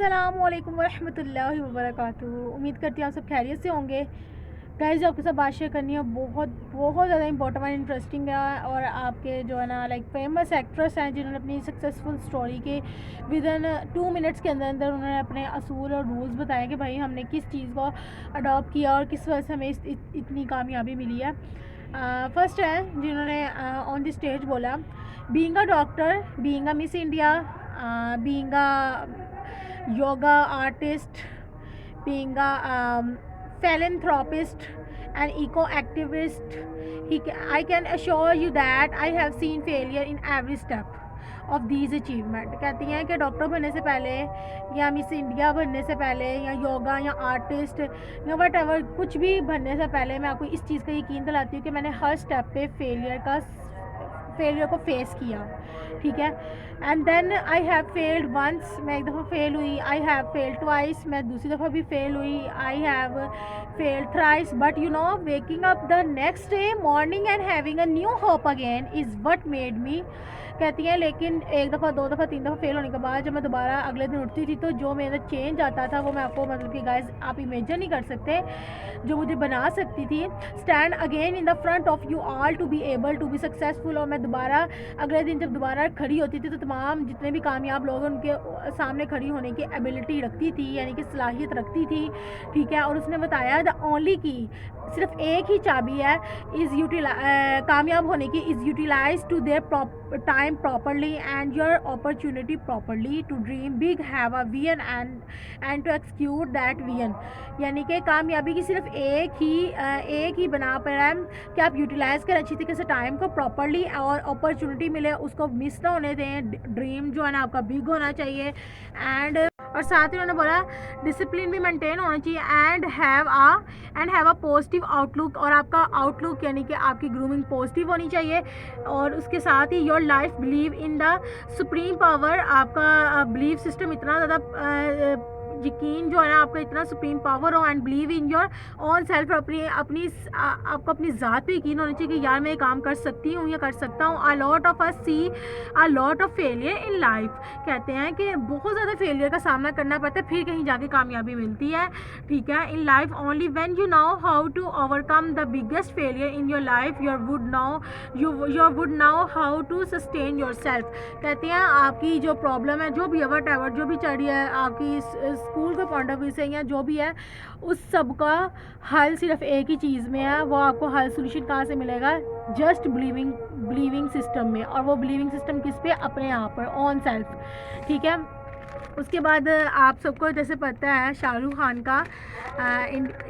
अस्सलामुअलैकुम वरहमतुल्लाहि वबरकातुहू। उम्मीद करती हूँ आप सब खैरियत से होंगे। गाइस, आपके साथ बात शेयर करनी है, बहुत ज़्यादा इंपॉर्टेंट और इंटरेस्टिंग है। और आपके जो है ना लाइक फेमस एक्ट्रेस हैं जिन्होंने अपनी सक्सेसफुल स्टोरी के विद इन 2 मिनट्स के अंदर अंदर उन्होंने अपने असूल और रूल्स बताए कि भाई हमने किस चीज़ को अडॉप्ट किया और किस वजह से हमें इतनी कामयाबी मिली है। फर्स्ट है जिन्होंने ऑन द स्टेज बोला, being a doctor, being a miss India, being a yoga artist, being a philanthropist and eco-activist, I can assure you that I have seen failure in every step of these achievement। कहती हैं कि doctor बनने से पहले या miss India बनने से पहले या योगा या आर्टिस्ट या वट एवर कुछ भी बनने से पहले मैं आपको इस चीज़ का यकीन दिलाती हूँ कि मैंने हर स्टेप पे फेलियर को फेस किया, ठीक है। And then I have failed once, मैं एक दफ़ा फेल हुई। आई हैव फेल्ड ट्वाइस, मैं दूसरी दफ़ा भी फेल हुई। आई have failed thrice, but you know waking up the next day morning and having a new hope again is what made me. कहती हैं लेकिन एक दफ़ा, दो दफ़ा, 3 दफ़ा फेल होने के बाद जब मैं दोबारा अगले दिन उठती थी तो जो मेरा चेंज आता था वो मैं आपको मतलब कि गाइस आप इमेजिन नहीं कर सकते जो मुझे बना सकती थी। Stand again in the front of you all to be able to be successful. और मैं दोबारा अगले दिन जब दोबारा खड़ी होती थी तो तमाम जितने भी कामयाब लोग उनके सामने खड़ी होने की एबिलिटी रखती थी, यानी कि सलाहियत रखती थी, ठीक है। और उसने बताया द ओनली की, सिर्फ एक ही चाबी है कामयाब होने की, is utilize to their time properly and your opportunity properly to dream big, have a vision and to execute that vision। यानी कि कामयाबी की सिर्फ एक ही बना पर है कि आप यूटिलाइज़ करें अच्छी तरीके से टाइम को प्रॉपरली और अपॉर्चुनिटी मिले उसको मिस ना होने दें। ड्रीम जो है ना आपका बिग होना चाहिए एंड और साथ ही उन्होंने बोला डिसिप्लिन भी मेंटेन होना चाहिए and have a positive outlook. और आपका आउटलुक यानी कि आपकी ग्रूमिंग पॉजिटिव होनी चाहिए। और उसके साथ ही your life believe in the supreme power, आपका बिलीव सिस्टम इतना ज़्यादा यकीन जो है ना आपका इतना सुप्रीम पावर हो and believe in your own self. आपको अपनी ज़ात पे यकीन होना चाहिए कि यार मैं ये काम कर सकती हूँ या कर सकता हूँ। A lot of us see a lot of failure in life. कहते हैं कि बहुत ज़्यादा फेलियर का सामना करना पड़ता है फिर कहीं जाके कामयाबी मिलती है, ठीक है। In life only when you know how to overcome the biggest failure in your life your would now how to sustain yourself. कहते हैं आपकी जो प्रॉब्लम है, जो भी वट एवर जो भी चढ़ी है आपकी स्कूल के पॉइंट ऑफ व्यू से या जो भी है, उस सब का हल सिर्फ एक ही चीज़ में है। वो आपको हल सोल्यूशन कहाँ से मिलेगा? जस्ट बिलीविंग सिस्टम में। और वो बिलीविंग सिस्टम किस पे? अपने आप पर, ऑन सेल्फ, ठीक है। उसके बाद आप सबको जैसे पता है शाहरुख खान का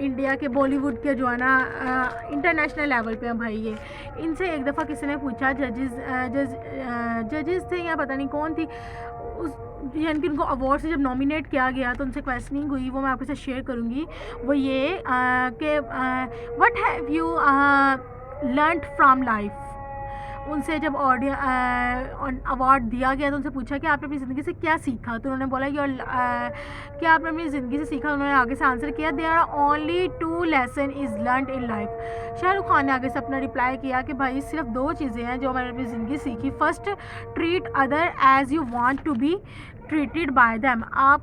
इंडिया के बॉलीवुड के जो है ना इंटरनेशनल लेवल पे हैं भाई ये। इनसे एक दफ़ा किसी ने पूछा, जजेस थे या पता नहीं कौन थी, उस यानी कि उनको अवार्ड से जब नॉमिनेट किया गया तो उनसे क्वेश्चनिंग हुई, वो मैं आपके साथ शेयर करूँगी। वो ये कि what have you learned from life. उनसे जब अवार्ड दिया गया तो उनसे पूछा कि आपने अपनी ज़िंदगी से क्या सीखा, तो उन्होंने बोला क्या आपने अपनी ज़िंदगी से सीखा। उन्होंने आगे से आंसर किया, there are only 2 lesson is learned in life. Shahrukh Khan ने आगे से अपना रिप्लाई किया कि भाई सिर्फ 2 चीज़ें हैं जो मैंने अपनी ज़िंदगी सीखी। First, treat other as you want to be treated by them. आप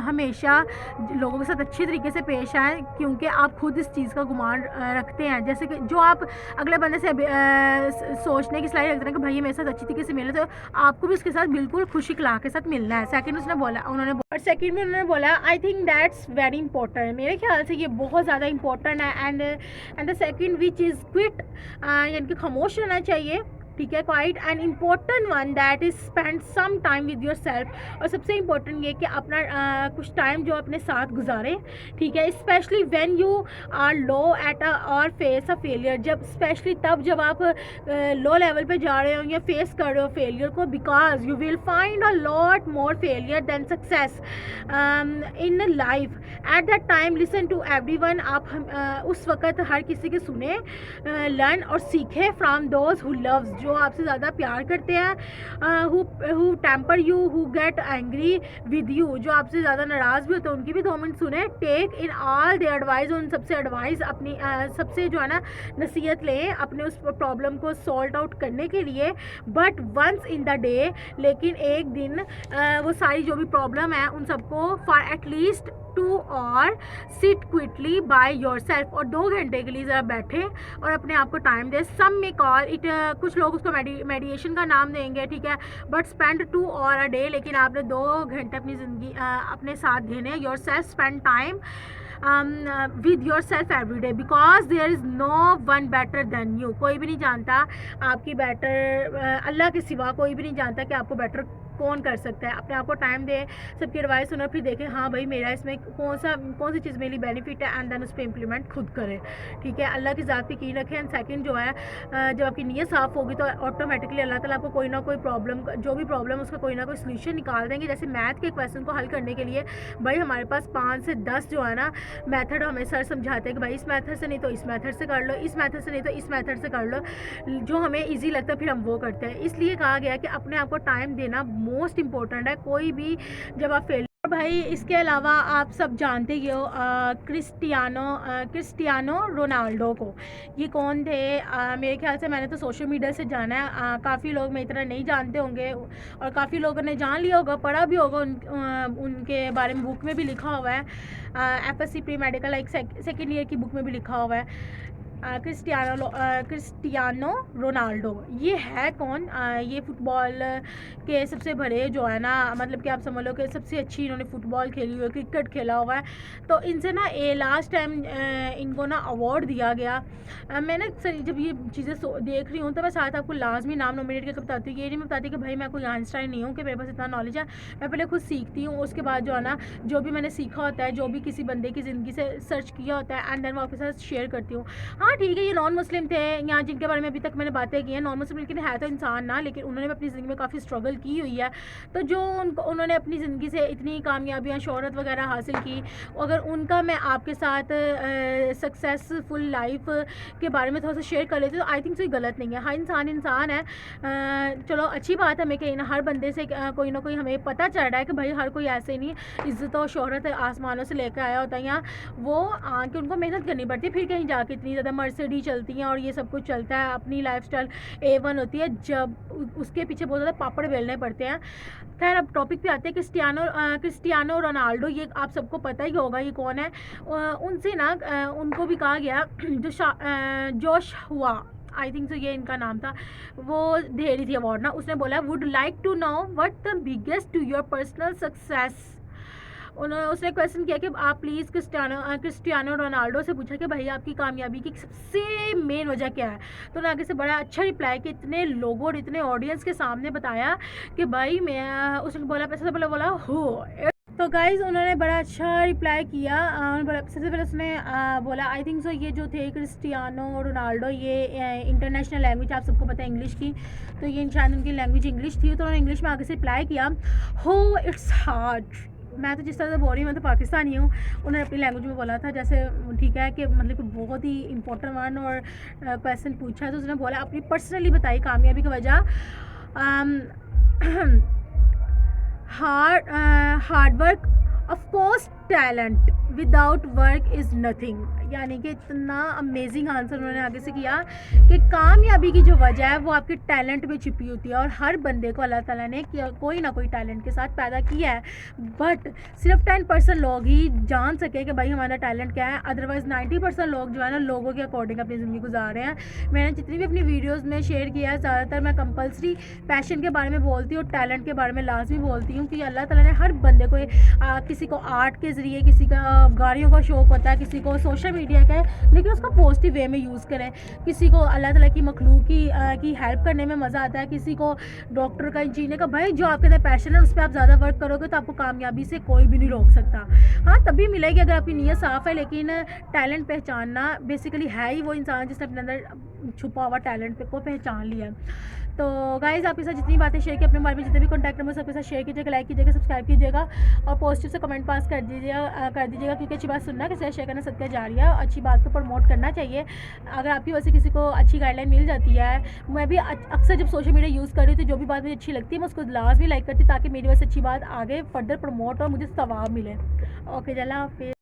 हमेशा लोगों के साथ अच्छी तरीके से पेश आएँ क्योंकि आप खुद इस चीज़ का गुमान रखते हैं। जैसे कि जो आप अगले बंदे से सोचने की सलाह रखते हैं कि भाई ये मेरे साथ अच्छी तरीके से मिले, तो आपको भी उसके साथ बिल्कुल खुशी खिला के साथ मिलना है। सेकंड सेकंड में उन्होंने बोला I think that's very important. मेरे ख्याल से ये बहुत ज़्यादा इंपॉर्टेंट है। And the second which is quiet, यानी कि खामोश रहना चाहिए, ठीक है। Quite an important one that is spend some time with yourself. और सबसे इम्पोर्टेंट ये कि अपना कुछ टाइम जो अपने साथ गुजारें, ठीक है। Specially when you are low at और फेस अ फेलियर, जब स्पेशली तब जब आप लो लेवल पे जा रहे हो या फेस कर रहे हो फेलियर को, because you will find a lot more failure than success in life. At that time listen to everyone. आप उस वक़्त हर किसी के सुने, लर्न और सीखें फ्राम दोज हु लव्स जो आपसे ज़्यादा प्यार करते हैं, who temper you, who get angry with you, जो आपसे ज़्यादा नाराज़ भी होते हैं उनकी भी 2 मिनट सुने। Take in all the advice, उन सबसे एडवाइस अपनी सबसे जो है ना नसीहत लें अपने उस प्रॉब्लम को सॉल्व आउट करने के लिए। But once in the day, लेकिन एक दिन वो सारी जो भी प्रॉब्लम है उन सबको फॉर एटलीस्ट 2 और सिट क्विटली बाय योर सेल्फ, और 2 घंटे के लिए ज़रा बैठे और अपने आप को टाइम दे। सम में कॉल इट, कुछ लोग उसको मेडिएशन का नाम देंगे, ठीक है, बट स्पेंड 2 और अ डे, लेकिन आपने 2 घंटे अपनी ज़िंदगी अपने साथ देने। Yourself spend time with yourself every day, because there is no one better than you. कोई भी नहीं जानता आपकी बेटर, अल्लाह के सिवा कोई भी नहीं जानता कि आपको बेटर कौन कर सकता है। अपने आप को टाइम दे, सबकी एडवाइस सुनो, फिर देखें हाँ भाई मेरा इसमें कौन सी चीज़ मेरे लिए बेनिफिट है, एंड देन उस पर इम्प्लीमेंट खुद करें, ठीक है। अल्लाह की ज़ात पे यकीन रखें। एंड सेकंड जो है, जब आपकी नीयत साफ़ होगी तो ऑटोमेटिकली अल्लाह ताला आपको कोई ना कोई प्रॉब्लम, जो भी प्रॉब्लम उसका कोई ना कोई सोल्यूशन निकाल देंगे। जैसे मैथ के क्वेश्चन को हल करने के लिए भाई हमारे पास 5 से 10 जो है ना मेथड हमें सर समझाते हैं कि भाई इस मेथड से नहीं तो इस मेथड से कर लो, इस मेथड से नहीं तो इस मेथड से कर लो, जो हमें ईजी लगता है फिर हम वो करते हैं। इसलिए कहा गया कि अपने आप को टाइम देना मोस्ट इंपॉर्टेंट है। कोई भी जब आप फेल, भाई इसके अलावा आप सब जानते ही हो क्रिस्टियानो रोनाल्डो को। ये कौन थे? मेरे ख्याल से मैंने तो सोशल मीडिया से जाना है, काफ़ी लोग मेरी तरह नहीं जानते होंगे और काफ़ी लोगों ने जान लिया होगा, पढ़ा भी होगा, उनके बारे में बुक में भी लिखा हुआ है, FSC प्री मेडिकल एक सेकेंड ईयर की बुक में भी लिखा हुआ है। क्रिस्टियानो रोनाल्डो ये है कौन? ये फ़ुटबॉल के सबसे बड़े जो है ना, मतलब कि आप समझ लो कि सबसे अच्छी इन्होंने फ़ुटबॉल खेली हुई है, क्रिकेट खेला हुआ है। तो इनसे ना लास्ट टाइम इनको ना अवार्ड दिया गया। मैंने जब ये चीज़ें देख रही हूँ तो मैं साथ आपको लाजमी नाम नॉमिनेट करके बताती हूँ। ये नहीं मैं बताती कि भाई मैं कोई आइंस्टाइन नहीं हूँ कि मेरे पास इतना नॉलेज है। मैं पहले खुद सीखती हूँ, उसके बाद जो है ना जो भी मैंने सीखा होता है, जो भी किसी बंदे की ज़िंदगी से सर्च किया होता है, एंड देन वो आपके साथ शेयर करती हूँ। हाँ ठीक है, ये नॉन मुस्लिम थे यहाँ जिनके बारे में अभी तक मैंने बातें की हैं, नॉन मुस्लिम लेकिन है तो इंसान ना, लेकिन उन्होंने अपनी ज़िंदगी में काफ़ी स्ट्रगल की हुई है। तो जो उन्होंने अपनी ज़िंदगी से इतनी कामयाबियाँ, शोहरत वगैरह हासिल की, अगर उनका मैं आपके साथ सक्सेसफुल लाइफ के बारे में थोड़ा सा शेयर कर लेती तो आई थिंक सो गलत नहीं है। हाँ इंसान है, चलो अच्छी बात है। मैं कहीं ना हर बंदे से कोई ना कोई हमें पता चल रहा है कि भाई हर कोई ऐसे नहीं इज़्ज़त और शोहरत आसमानों से लेकर आया होता है। यहाँ वो आके उनको मेहनत करनी पड़ती है, फिर कहीं जाके इतनी ज़्यादा मर्सिडीज चलती हैं और ये सब कुछ चलता है, अपनी लाइफस्टाइल A1 होती है, जब उसके पीछे बहुत ज़्यादा पापड़ बेलने पड़ते हैं। खैर अब टॉपिक पे आते हैं। क्रिस्टियानो रोनाल्डो, ये आप सबको पता ही होगा ये कौन है। उनसे ना उनको भी कहा गया जोश हुआ, आई थिंक सो ये इनका नाम था, वो दे रही थी अवार्ड ना। उसने बोला would like to know what the biggest to your personal success. उसने क्वेश्चन किया कि आप प्लीज़ क्रिस्टियानो रोनाल्डो से पूछा कि भाई आपकी कामयाबी की सबसे मेन वजह क्या है। तो उन्होंने आगे से बड़ा अच्छा रिप्लाई कि इतने लोगों और इतने ऑडियंस के सामने बताया कि भाई मैं, उसने बोला पैसा से बोला हो। तो गाइज़ उन्होंने बड़ा अच्छा रिप्लाई किया। सबसे पहले उसने बोला आई थिंक सो ये जो थे क्रिस्टियानो रोनाल्डो, ये इंटरनेशनल लैंग्वेज आप सबको पता है इंग्लिश की, तो ये शायद उनकी लैंग्वेज इंग्लिश थी। तो उन्होंने इंग्लिश में आगे से रिप्लाई किया हो इट्स हार्ड। मैं तो जिस तरह से बोल रही हूँ मैं तो पाकिस्तानी हूँ, उन्होंने अपनी लैंग्वेज में बोला था जैसे, ठीक है कि मतलब कि बहुत ही इंपॉर्टेंट वन और क्वेश्चन पूछा है। तो उसने बोला अपनी पर्सनली बताई कामयाबी की वजह। Hard work, of course talent, without work is nothing. यानी कि इतना अमेजिंग आंसर उन्होंने आगे से किया कि कामयाबी की जो वजह है वो आपके टैलेंट में छिपी होती है, और हर बंदे को अल्लाह ताला ने कोई ना कोई टैलेंट के साथ पैदा किया है, बट सिर्फ 10% लोग ही जान सके कि भाई हमारा टैलेंट क्या है। अदरवाइज़ 90% लोग जो है ना लोगों के अकॉर्डिंग अपनी ज़िंदगी गुजार रहे हैं। मैंने जितनी भी अपनी वीडियोज़ में शेयर किया है, ज़्यादातर मैं कंपल्सरी पैशन के बारे में बोलती हूँ, टैलेंट के बारे में लाजमी बोलती हूँ कि अल्लाह ताला ने हर बंदे को, किसी को आर्ट के ज़रिए, किसी का गाड़ियों का शौक़ होता है, किसी को सोशल मीडिया का है, लेकिन उसका पॉजिटिव वे में यूज़ करें। किसी को अल्लाह ताला की मखलूक की हेल्प करने में मज़ा आता है, किसी को डॉक्टर का, इंजीनियर का। भाई जो आपके अंदर पैशन है उस पर आप ज़्यादा वर्क करोगे तो आपको कामयाबी से कोई भी नहीं रोक सकता। हाँ तभी मिलेगी अगर आपकी नीयत साफ़ है, लेकिन टैलेंट पहचानना बेसिकली है ही वो इंसान जिसने अपने अंदर छुपा हुआ टैलेंट को पहचान लिया। तो गाइज़ आपके साथ जितनी बातें शेयर की, अपने बारे में जितने भी कॉन्टैक्ट नंबर सबके साथ शेयर कीजिएगा, लाइक कीजिएगा, सब्सक्राइब कीजिएगा और पॉजिटिव से कमेंट पास कर दीजिएगा क्योंकि अच्छी बात सुनना किसी शेयर करना सदका जारिया, अच्छी बात को प्रमोट करना चाहिए। अगर आपकी वजह से किसी को अच्छी गाइडलाइन मिल जाती है, मैं भी अक्सर जब सोशल मीडिया यूज़ कर रही हूँ तो जो भी बात मुझे अच्छी लगती है मैं उसको लाजमी लाइक करती हूँ ताकि मेरी वजह से अच्छी बात आगे फर्दर प्रमोट और मुझे सवाब मिले। ओके, अल्लाह हाफिज़।